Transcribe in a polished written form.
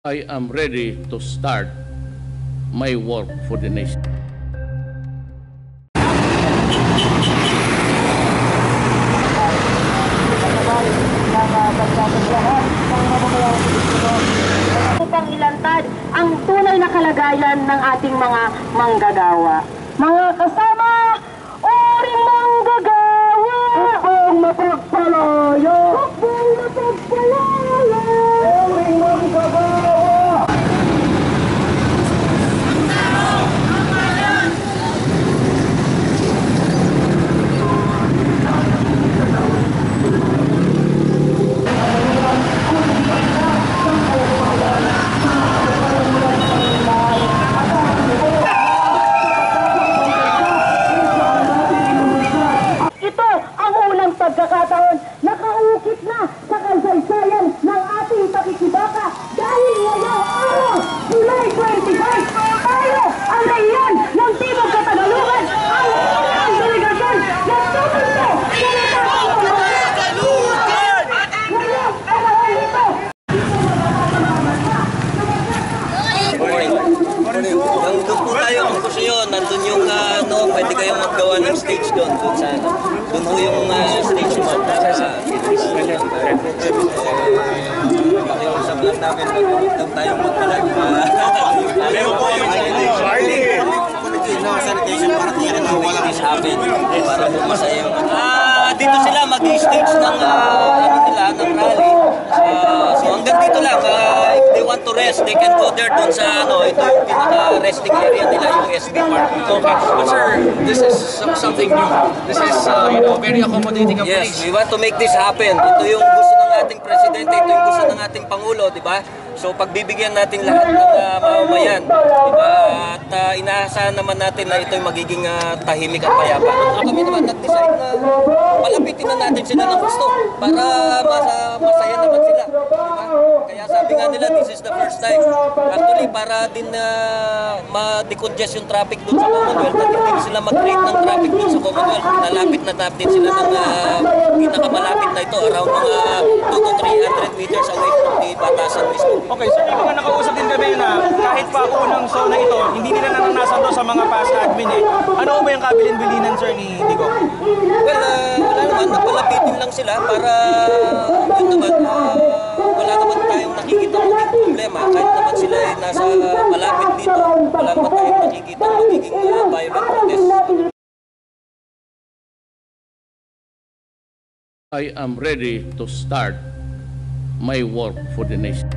I am ready to start my work for the nation. Upang ilantad ang tunay na kalagayan ng ating mga manggagawa. Mga kasama, uring manggagawa! Upang mapagpalaya! Upang mapagpalaya! Uring manggagawa! Pagkakataon, nakaukit na sa kasaysayan ng ating pakikibaka dahil ngayong araw, July 25, tayo ang naiyan ng Timog Katagalugan, ang unang delegasyon na tumunto sa natapang Katagalugan! Ngayong araw ito, Doon po tayo, kasi yun, nandun yung pwede kayong maggawa ng stage doon, doon po yung stage mo. Pakiusap lang namin, mag-ulit tayong magpalag. Pero po yung sanitation para tiyarin na wala this happen, para po masaya yung dito sila mag-stage ng nila, ng rally. So hanggang dito lang, if they want to rest, they can go there doon sa ito yung pinaka-resting area nila, yung SB Park. Okay, but sir, this is something new. This is, very accommodating of Yes, police. we want to make this happen. Ito yung gusto ng ating presidente, ito yung gusto ng ating pangulo, di ba? So pagbibigyan natin lahat ng mamamayan, di ba? At inaasahan naman natin na ito yung magiging tahimik at payapa. Kami naman nag-decide na palapitin na natin sila ng gusto para masaya naman sila. Diba? Kaya sabi nga nila, this is the first time. Actually, para din ma-decongest yung traffic doon sa Commonwealth, at hindi sila mag-create ng traffic doon sa Commonwealth. Pinalapit na natin sila ng pinakamalapit na ito, around mga 2 to 300 meters away from the batasan mismo. Okay, sir, may mga nakausap din kami na kahit pa unang zona ito, hindi nila naranasan to sa mga past admin eh. Ano ba yung kabilin-bilinan, sir, ni Digo? Well, wala naman, napalapitin lang sila para yun naman, wala naman tayong nakikita magiging problema. Kahit naman sila ay nasa malapit dito, wala naman tayong nakikita magiging violent protest. I am ready to start my work for the nation.